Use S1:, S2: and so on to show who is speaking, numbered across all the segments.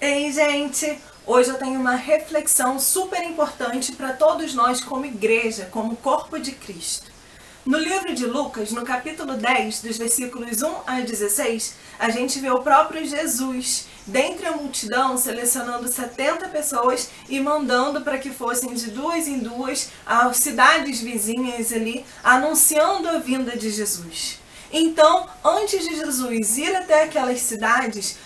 S1: Ei, gente! Hoje eu tenho uma reflexão super importante para todos nós como igreja, como corpo de Cristo. No livro de Lucas, no capítulo 10, dos versículos 1 a 16, a gente vê o próprio Jesus, dentre a multidão, selecionando 70 pessoas e mandando para que fossem de duas em duas às cidades vizinhas ali, anunciando a vinda de Jesus. Então, antes de Jesus ir até aquelas cidades,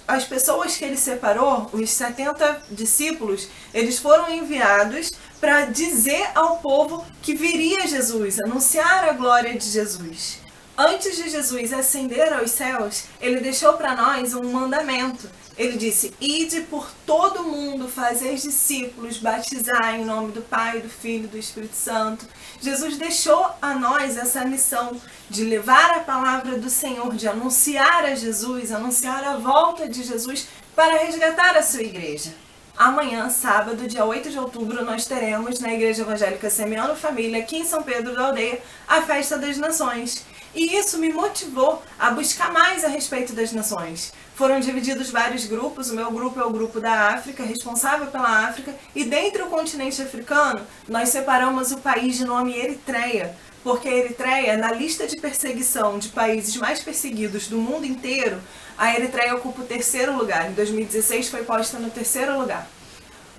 S1: as pessoas que ele separou, os 70 discípulos, eles foram enviados para dizer ao povo que viria Jesus, anunciar a glória de Jesus. Antes de Jesus ascender aos céus, ele deixou para nós um mandamento. Ele disse: ide por todo o mundo, fazer discípulos, batizar em nome do Pai, do Filho e do Espírito Santo. Jesus deixou a nós essa missão de levar a palavra do Senhor, de anunciar a Jesus, anunciar a volta de Jesus para resgatar a sua igreja. Amanhã, sábado, dia 8 de outubro, nós teremos na Igreja Evangélica Semeando Família, aqui em São Pedro da Aldeia, a Festa das Nações. E isso me motivou a buscar mais a respeito das nações. Foram divididos vários grupos, o meu grupo é o grupo da África, responsável pela África, e dentro do continente africano, nós separamos o país de nome Eritreia, porque a Eritreia, na lista de perseguição de países mais perseguidos do mundo inteiro, a Eritreia ocupa o terceiro lugar. Em 2016 foi posta no terceiro lugar.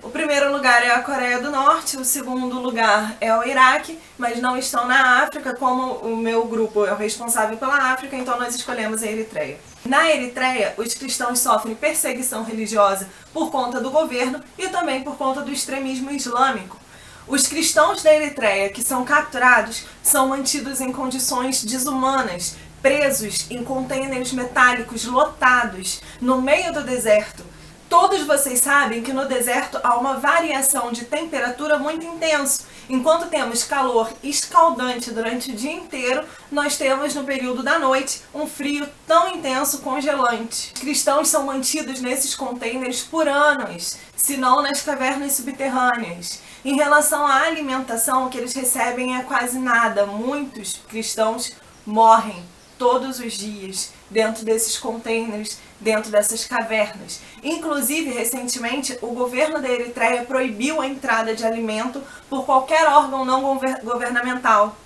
S1: O primeiro lugar é a Coreia do Norte, o segundo lugar é o Iraque, mas não estão na África, como o meu grupo é o responsável pela África, então nós escolhemos a Eritreia. Na Eritreia, os cristãos sofrem perseguição religiosa por conta do governo e também por conta do extremismo islâmico. Os cristãos da Eritreia que são capturados são mantidos em condições desumanas, presos em contêineres metálicos lotados no meio do deserto. Todos vocês sabem que no deserto há uma variação de temperatura muito intensa. Enquanto temos calor escaldante durante o dia inteiro, nós temos no período da noite um frio tão intenso, congelante. Os cristãos são mantidos nesses contêineres por anos, se não nas cavernas subterrâneas. Em relação à alimentação, o que eles recebem é quase nada. Muitos cristãos morrem todos os dias dentro desses contêineres, dentro dessas cavernas. Inclusive, recentemente, o governo da Eritreia proibiu a entrada de alimento por qualquer órgão não governamental.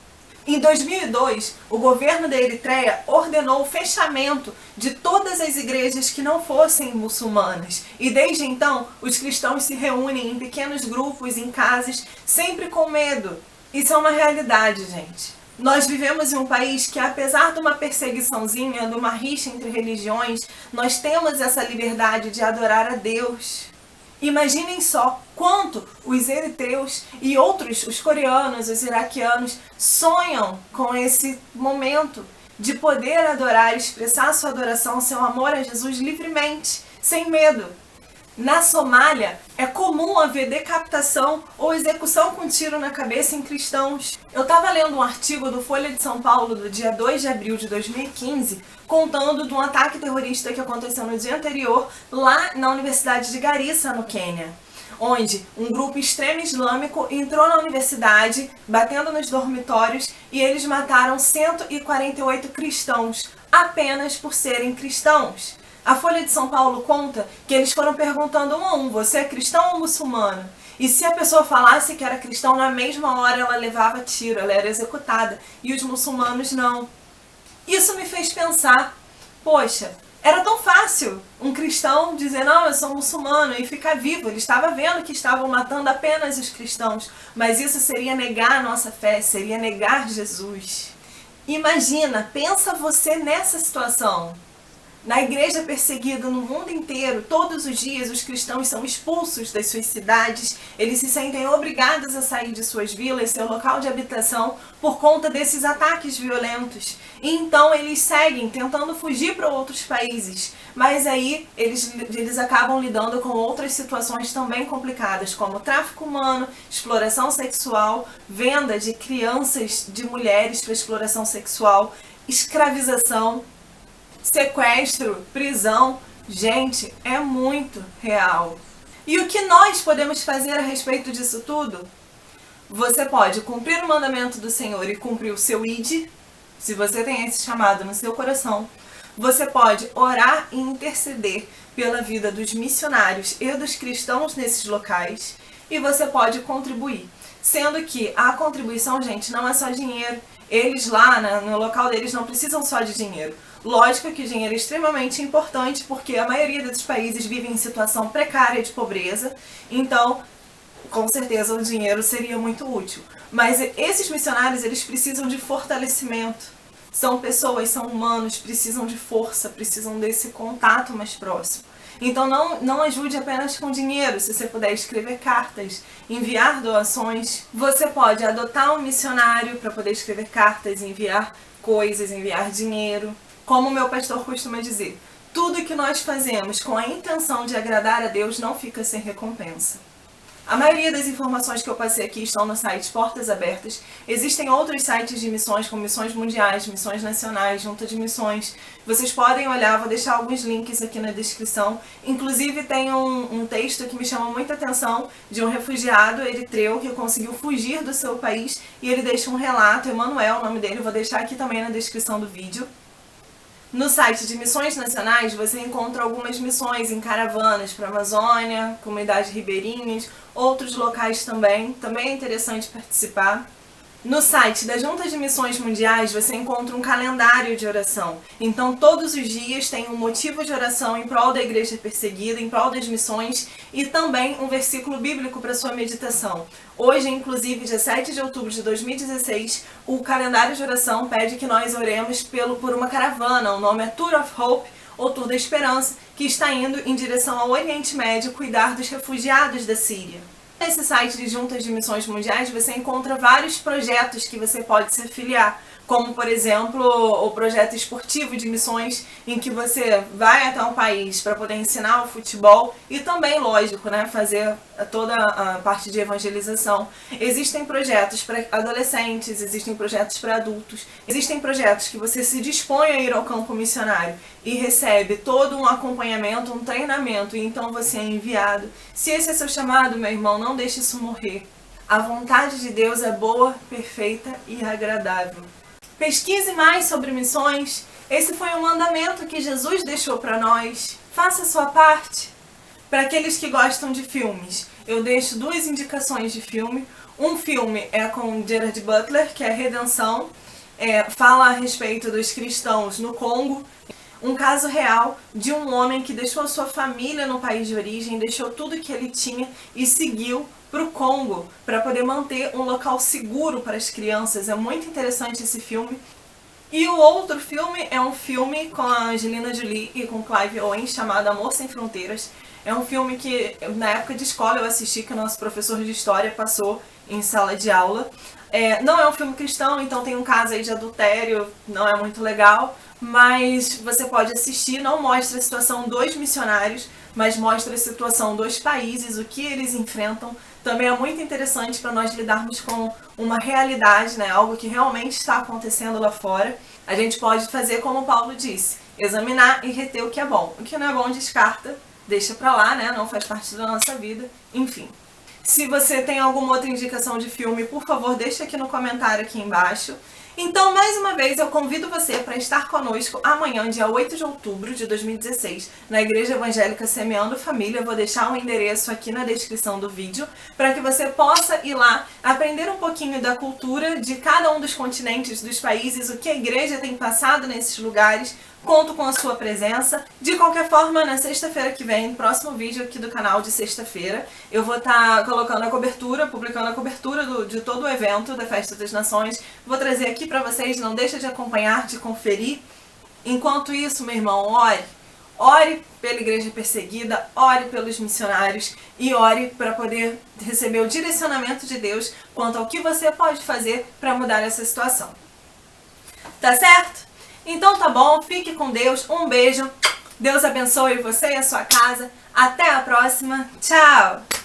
S1: Em 2002, o governo da Eritreia ordenou o fechamento de todas as igrejas que não fossem muçulmanas. E desde então, os cristãos se reúnem em pequenos grupos, em casas, sempre com medo. Isso é uma realidade, gente. Nós vivemos em um país que, apesar de uma perseguiçãozinha, de uma rixa entre religiões, nós temos essa liberdade de adorar a Deus. Imaginem só quanto os eritreus e outros, os coreanos, os iraquianos, sonham com esse momento de poder adorar, expressar sua adoração, seu amor a Jesus livremente, sem medo. Na Somália, é comum haver decapitação ou execução com tiro na cabeça em cristãos. Eu estava lendo um artigo do Folha de São Paulo do dia 2 de abril de 2015, contando de um ataque terrorista que aconteceu no dia anterior lá na Universidade de Garissa, no Quênia, onde um grupo extremo islâmico entrou na universidade, batendo nos dormitórios, e eles mataram 148 cristãos, apenas por serem cristãos. A Folha de São Paulo conta que eles foram perguntando um a um: você é cristão ou muçulmano? E se a pessoa falasse que era cristão, na mesma hora ela levava tiro, ela era executada. E os muçulmanos não. Isso me fez pensar, poxa, era tão fácil um cristão dizer: não, eu sou muçulmano, e ficar vivo. Ele estava vendo que estavam matando apenas os cristãos. Mas isso seria negar a nossa fé, seria negar Jesus. Imagina, pensa você nessa situação. Na igreja perseguida no mundo inteiro, todos os dias os cristãos são expulsos das suas cidades, eles se sentem obrigados a sair de suas vilas, seu local de habitação, por conta desses ataques violentos. E então eles seguem tentando fugir para outros países, mas aí eles acabam lidando com outras situações também complicadas, como tráfico humano, exploração sexual, venda de crianças, de mulheres para exploração sexual, escravização, sequestro, prisão. Gente, é muito real. E o que nós podemos fazer a respeito disso tudo? Você pode cumprir o mandamento do Senhor e cumprir o seu id, se você tem esse chamado no seu coração. Você pode orar e interceder pela vida dos missionários e dos cristãos nesses locais e você pode contribuir. Sendo que a contribuição, gente, não é só dinheiro. Eles lá, no local deles, não precisam só de dinheiro. Lógico que o dinheiro é extremamente importante porque a maioria desses países vive em situação precária de pobreza, então com certeza o dinheiro seria muito útil. Mas esses missionários, eles precisam de fortalecimento. São pessoas, são humanos, precisam de força, precisam desse contato mais próximo. Então não ajude apenas com dinheiro. Se você puder escrever cartas, enviar doações, você pode adotar um missionário para poder escrever cartas, enviar coisas, enviar dinheiro. Como o meu pastor costuma dizer, tudo que nós fazemos com a intenção de agradar a Deus não fica sem recompensa. A maioria das informações que eu passei aqui estão no site Portas Abertas. Existem outros sites de missões, como Missões Mundiais, Missões Nacionais, Junta de Missões. Vocês podem olhar, vou deixar alguns links aqui na descrição. Inclusive tem um texto que me chama muita atenção, de um refugiado eritreu que conseguiu fugir do seu país, e ele deixa um relato, Emanuel, o nome dele, vou deixar aqui também na descrição do vídeo. No site de Missões Nacionais você encontra algumas missões em caravanas para a Amazônia, comunidades ribeirinhas, outros locais também é interessante participar. No site da Junta de Missões Mundiais você encontra um calendário de oração. Então todos os dias tem um motivo de oração em prol da igreja perseguida, em prol das missões e também um versículo bíblico para sua meditação. Hoje, inclusive, dia 7 de outubro de 2016, o calendário de oração pede que nós oremos por uma caravana. O nome é Tour of Hope, ou Tour da Esperança, que está indo em direção ao Oriente Médio cuidar dos refugiados da Síria. Nesse site de Juntas de Missões Mundiais você encontra vários projetos que você pode se afiliar, como por exemplo o projeto esportivo de missões, em que você vai até um país para poder ensinar o futebol e também, lógico, fazer toda a parte de evangelização. Existem projetos para adolescentes, existem projetos para adultos, existem projetos que você se dispõe a ir ao campo missionário e recebe todo um acompanhamento, um treinamento, e então você é enviado. Se esse é seu chamado, meu irmão, não deixe isso morrer. A vontade de Deus é boa, perfeita e agradável. Pesquise mais sobre missões. Esse foi um mandamento que Jesus deixou para nós. Faça a sua parte. Para aqueles que gostam de filmes, eu deixo 2 indicações de filme. Um filme é com Gerard Butler, que é Redenção. Fala a respeito dos cristãos no Congo. Um caso real de um homem que deixou a sua família no país de origem, deixou tudo que ele tinha e seguiu para o Congo para poder manter um local seguro para as crianças. É muito interessante esse filme. E o outro filme é um filme com a Angelina Jolie e com Clive Owen, chamado Amor Sem Fronteiras. É um filme que na época de escola eu assisti, que o nosso professor de história passou em sala de aula. Não é um filme cristão, então tem um caso aí de adultério, não é muito legal, mas você pode assistir. Não mostra a situação dos missionários, mas mostra a situação dos países, o que eles enfrentam. Também é muito interessante para nós lidarmos com uma realidade, algo que realmente está acontecendo lá fora. A gente pode fazer como Paulo disse, examinar e reter o que é bom. O que não é bom descarta, deixa pra lá, não faz parte da nossa vida, enfim. Se você tem alguma outra indicação de filme, por favor, deixa aqui no comentário aqui embaixo. Então, mais uma vez, eu convido você para estar conosco amanhã, dia 8 de outubro de 2016, na Igreja Evangélica Semeando Família. Eu vou deixar o endereço aqui na descrição do vídeo, para que você possa ir lá, aprender um pouquinho da cultura de cada um dos continentes, dos países, o que a igreja tem passado nesses lugares. Conto com a sua presença. De qualquer forma, na sexta-feira que vem, próximo vídeo aqui do canal de sexta-feira, eu vou estar colocando a cobertura, publicando a cobertura de todo o evento da Festa das Nações. Vou trazer aqui para vocês, não deixa de acompanhar, de conferir. Enquanto isso, meu irmão, ore. Ore pela igreja perseguida, ore pelos missionários e ore para poder receber o direcionamento de Deus quanto ao que você pode fazer para mudar essa situação. Tá certo? Então tá bom, fique com Deus, um beijo, Deus abençoe você e a sua casa, até a próxima, tchau!